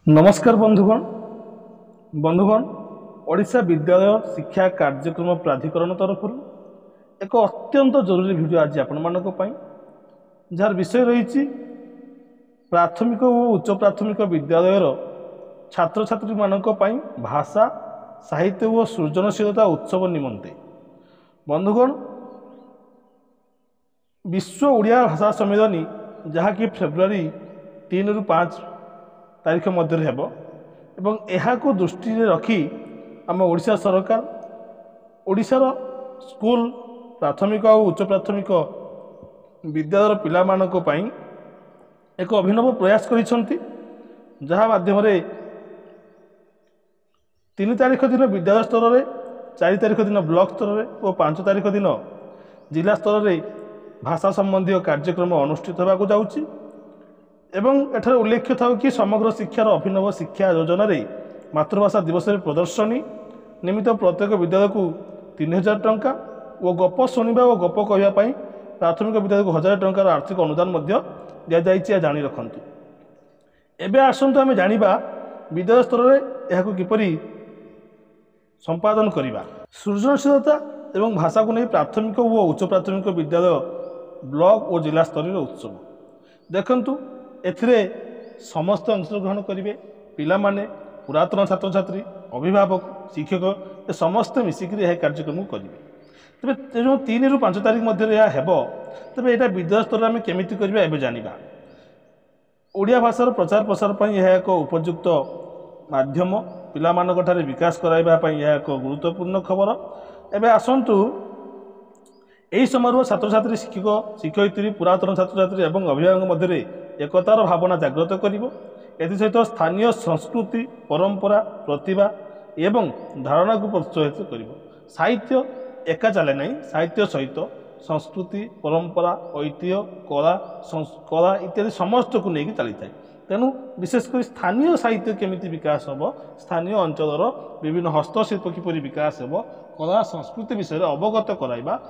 नमस्कार बंधुगण ओडिशा विद्यालय शिक्षा कार्यक्रम प्राधिकरण तरफ एक अत्यंत जरूरी वीडियो आज आपण जार विषय रही प्राथमिक और उच्च प्राथमिक विद्यालय छात्र छात्री मानक भाषा साहित्य और सृजनशीलता उत्सव निमंते बंधुगण विश्व ओडिया भाषा सम्मेलन जहाँकि फेब्रुआरी 3 ରୁ 5 तारीख मध्य हेब एवं यह दृष्टि रखी आम ओडिशा सरकार ओडिशार स्कूल प्राथमिक और उच्च प्राथमिक विद्यालय पिला मानक पई एक अभिनव प्रयास करिसंती जहाँ माध्यम 3 तारीख दिन विद्यालय स्तर में 4 तारीख दिन ब्लॉक स्तर में और 5 तारीख दिन जिला स्तर में भाषा संबंधी कार्यक्रम अनुष्ठित होगा जाउची एवं एठार उल्लेख्य था कि समग्र शिक्षार अभिनव शिक्षा योजना रे मातृभाषा दिवस प्रदर्शनी निमित्त प्रत्येक विद्यालय को 3000 टंका और गप शुणा और गप कहवाई प्राथमिक विद्यालय को 1000 टंकार आर्थिक अनुदान दि जाइए जानी रखु एवं आसतु आम जाना विद्यालय स्तर में यह किपरि संपादन करवा सृजनशीलता एवं भाषा को नहीं प्राथमिक और उच्च प्राथमिक विद्यालय ब्लॉक और जिला स्तरीय उत्सव देखंतु एथिरे समस्त अंशग्रहण करेंगे पिला माने पुरातन छात्र छात्री अभिभावक शिक्षक ए समस्त मिसिक यह कार्यक्रम करेंगे तेज जो 3 ରୁ 5 तारीख मध्य यह हेब तेज यहाँ विद्यालय स्तर में केमी करवा एवं जाना ओडिया भाषार प्रचार प्रसार पर यह एक उपयुक्त माध्यम पिला मानक ठारे विकास कराइबा यह एक गुरुत्वपूर्ण खबर एवं आसतु यही समय छात्र छात्री शिक्षक शिक्षयित्री पुरातन छात्र छात्री और अभिभावक मध्य एकतार भावना जागृत कर स्थानीय संस्कृति परंपरा प्रतिभा एवं धारणा को प्रोत्साहित कर साहित्य एका चले ना साहित्य सहित संस्कृति परंपरा ऐतिह्य कला इत्यादि समस्त को लेकिन चली था तेणु विशेषकर स्थानीय साहित्य केमी विकास हम स्थानीय अंचल विभिन्न हस्तशिल्प किपरि विकास हो कला संस्कृति विषय अवगत कराइबा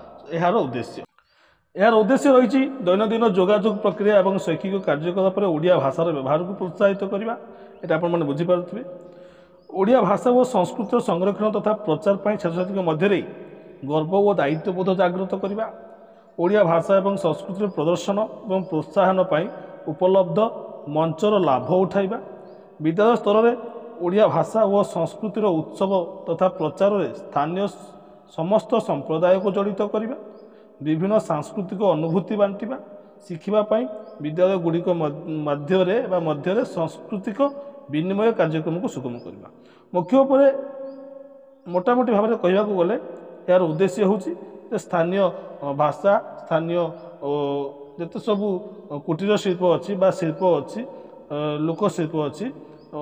यार उद्देश्य रही दैनंदिन जोगाजोग प्रक्रिया और शैक्षिक कार्यकलाप ओडिया भाषार व्यवहार को प्रोत्साहित करवा यहाँ आपण मैंने बुझीपारे ओडिया भाषा और संस्कृतिर संरक्षण तथा प्रचार पर छात्र छात्री मध्य गर्व और दायित्वबोध जागृत करवा ओडिया भाषा और संस्कृतिर प्रदर्शन और प्रोत्साहन पर उपलब्ध मंचर लाभ उठाइबा विद्यालय स्तर में ओडिया भाषा और संस्कृतिर उत्सव तथा प्रचार में स्थानीय समस्त संप्रदाय को जड़ित करवा विभिन्न सांस्कृतिक अनुभूति बांटिबा शिखिबापी विद्यालय गुड़िक मध्य सांस्कृतिक विनिमय कार्यक्रम को सुगम करवा मुख्य उपरे मोटामोटी भाव में कहवाक गले यार उद्देश्य होची स्थानीय भाषा स्थानीय जिते सबू कुटीर शिल्प अच्छी शिल्प अच्छी लोकशिल्प अच्छी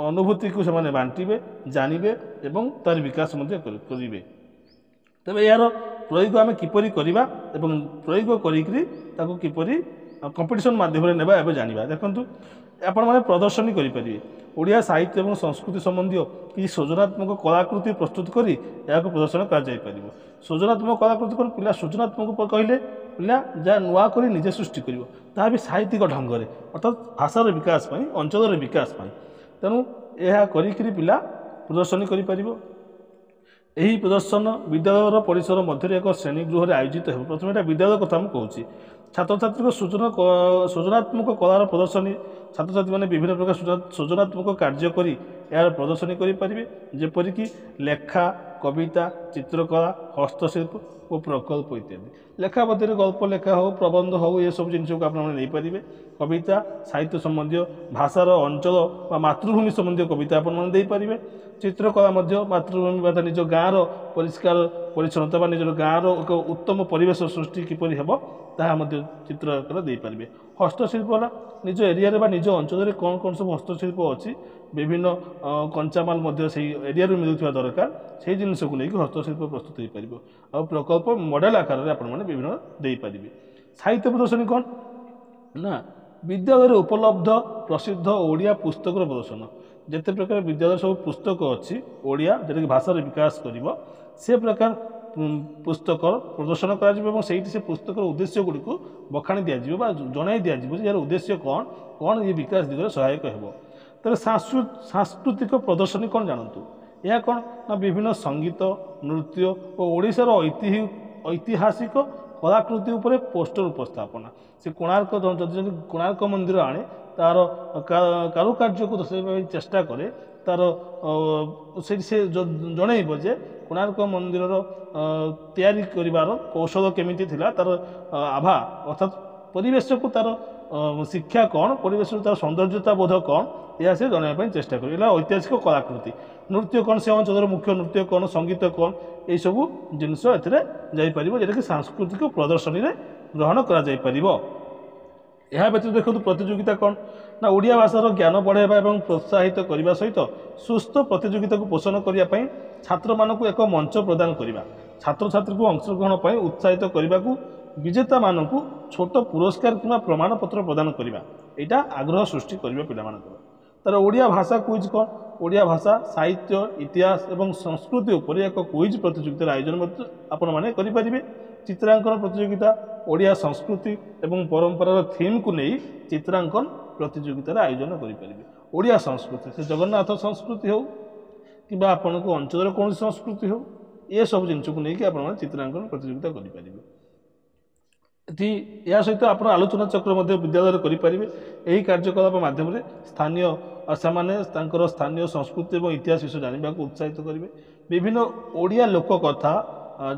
अनुभूति को से बांटे जानवे और तार विकास करेंगे तेज यार प्रयोग आम किपरि करवा एवं प्रयोग करी कंपटीशन माध्यम नेबा एवं जाना देखु आपण मैंने प्रदर्शनी करेंगे ओडिया साहित्य और संस्कृति संबंधी किसी सृजनात्मक कलाकृति प्रस्तुत कर प्रदर्शन कर सृजनात्मक कलाकृति कौन पिला सृजनात्मक कहले पिला जहाँ नुआ कर निजे सृष्टि कर भी साहित्यिक ढंग से अर्थात भाषार विकास अंचल विकास तेणु यह पिला प्रदर्शनी कर यही प्रदर्शन विद्यालय परिसर मध्य एक श्रेणीगृह आयोजित हो प्रथम यहाँ विद्यालय कथा मुझे छात्र छात्री सृजनात्मक कलार प्रदर्शनी छात्र छात्री मैंने विभिन्न प्रकार सृजनात्मक कार्य करी यार प्रदर्शनी करेंगे जेपरिक लेखा कविता चित्रकला हस्तशिल्प और प्रकल्प इत्यादि लेखा मध्य गल्प लेखा हो प्रबंध हो ये सब जिन को आपने कविता साहित्य संबंधी भाषार अंचल मातृभूमि संबंधी कविता आपने चित्रकला मातृभूमि निज गाँव परिष्कार परिच्छन्नता निज गाँव एक उत्तम परिवेश सृष्टि किपरि हेब ताहा चित्रकर देपारे हस्तशिल्पला निज एरिया निज अंचल कौन कौन सब हस्तशिल्प अच्छी विभिन्न कंचामाल से एरिया मिलूा दरकार से जिन को लेकिन हस्तशिल्प प्रस्तुत हो पार आ प्रकल्प मॉडल आकार में आपण मैंने विभिन्न देपारे साहित्य प्रदर्शनी कौन ना विद्यालय उपलब्ध प्रसिद्ध ओडिया पुस्तक प्रदर्शन जिते प्रकार विद्यालय सब पुस्तक अच्छी ओडिया जोटा कि भाषार विकास कर से प्रकार पुस्तक प्रदर्शन कर पुस्तक उद्देश्य गुड़ी बखाणी दिज्व जन दिज्व यार उद्देश्य कौन कौन ये विकास दिगरे सहायक हो तेरे सांस्कृतिक प्रदर्शनी कौन जानतु यह कौन ना विभिन्न संगीत नृत्य और ओडिशार ऐतिहासिक कलाकृति उपरे पोस्टर उपस्थापना से कोणार्क कोणार्क मंदिर आने तार कारुकार्य को दर्शाई चेष्टा करे तार से जनइब जे कोणार्क मंदिर तैयारी करिवार कौशल केमिति थिला तार आभा अर्थात परिवेश को तार शिक्षा कौन परिवेश तार सौंदर्यता बोध कौन यह से जनवाई चेष्टा कर ऐतिहासिक कलाकृति नृत्य कौन से अंचल मुख्य नृत्य कौन संगीत कौन यही सब जिनस एपार जोटा कि सांस्कृतिक प्रदर्शनी रे ग्रहण करा यह व्यतीत देखो प्रतियोगिता कौन ना ओडिया भाषार ज्ञान बढ़ावा और प्रोत्साहित करने सहित सुस्थ प्रतियोगिता को पोषण करने छात्र मानक एक मंच प्रदान करने छात्र छात्री को अंशग्रहण उत्साहित करने को विजेता मानक छोट पुरस्कार कि प्रमाणपत्र प्रदान करने यहाँ आग्रह सृष्टि कर पिला तार ओडिया भाषा क्विज कौन ओडिया भाषा साहित्य इतिहास और संस्कृति उपर एक क्विज प्रतियोगितार आयोजन आपण मैंने करेंगे चित्रांकन प्रतियोगिता ओडिया संस्कृति और परंपरार थीम को नहीं चित्रांकन प्रतियोगितार आयोजन करेंगे ओडिया संस्कृति से जगन्नाथ संस्कृति हो कि आपण को अंचल कौन संस्कृति हो ये सब जिनस को लेकिन आप चित्रांकन प्रतियोगिता करेंगे या सहित आप आलोचना चक्र विद्यालय करेंगे यही कार्यकलाप मध्यम स्थानीय से स्थानीय संस्कृति और इतिहास विषय जानवा उत्साहित करेंगे विभिन्न ओडिया लोक कथा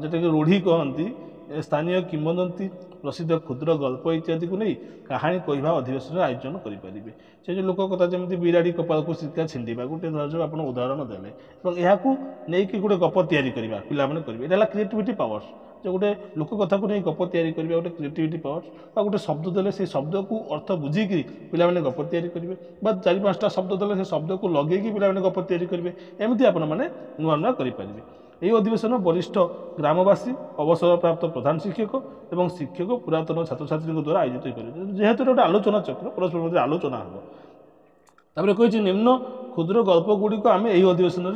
जोटा कि रूढ़ी कहती स्थानीय किंवदंती प्रसिद्ध क्षुद्र गल्प इत्यादि को नहीं कहानी कहवा अधिवेशन आयोजन करेंगे से जो लोक कथा जमी बिराड़ी कपाल को सिक्का छिंडा गोटे धर आप उदाहरण देले यहाँ नहीं गोटे गप तैयारी करवा पाने करेंगे यहाँ क्रिएटिविटी पावर्स जो गोटे लोक कथा को नहीं गप तैयारी करवा गोटे क्रिएटिविटी पावर्स गोटे शब्द देले से शब्द को अर्थ बुझिक पाने गप तैयारी करेंगे चार पांचटा शब्द देले से शब्द को लगे पाने गप तैयारी करेंगे एमती आप नुआ नुआ करेंगे यही अधिवेशन वरिष्ठ ग्रामवासी अवसरप्राप्त प्रधान शिक्षक और शिक्षक पुरातन छात्र छात्री द्वारा आयोजित हो जेहेतु गोटे आलोचना चक्र परस्पर मध्य आलोचना हम तापर कही निम्न क्षुद्र गल्प गुड़िक आम यही अधिवेशन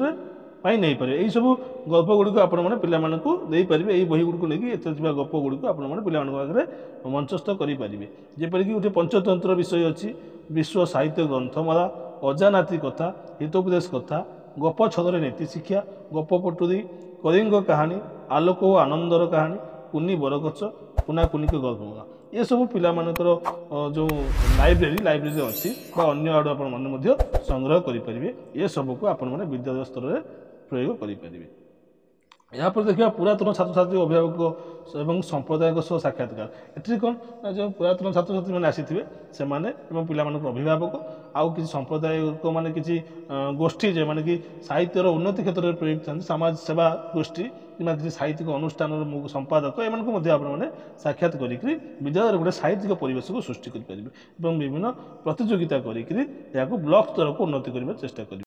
नहीं पारे यही सब गल्प गुड़िक आपण मैंने पारे यही बही गुड़िक लेकिन गप गुड़िक आपण मैंने पाखे मंचस्थ करेंगे जेपरिक गोटे पंचतंत्र विषय अच्छी विश्व साहित्य ग्रंथमाला अजानाती कथा हितोपदेश कथा गप छदरे नीति शिक्षा गप पटुदी कलिंग कहानी आलोक और आनंदर कहानी कुनी बरगछ कुनाकुनिक गल्पमाला ये सब पिलामानकर जो लाइब्रेरी अच्छी अन्य आड़ आप संग्रह करेंगे ये सबको आपण मैंने विद्यालय स्तर में प्रयोग करेंगे यहाँ पर देखिए पुरातन छात्र छात्री अभिभावक एवं संप्रदाय साक्षात्कार ये कौन जो पुरातन छात्र छात्री मैंने आसी से पिला अभिभावक आउ कि सांप्रदायिक माने किसी गोष्ठी जो माने कि साहित्यर उन्नति क्षेत्र में प्रयोग था समाज सेवा गोष्ठी कि किसी साहित्यिक अनुष्ठान संपादक एम साक्षात कर विद्यालय गोटे साहित्यिक परिवेश को सृष्टि करेंगे विभिन्न प्रतियोगिता कर ब्लॉक स्तर को उन्नति करने चेष्टा करेंगे।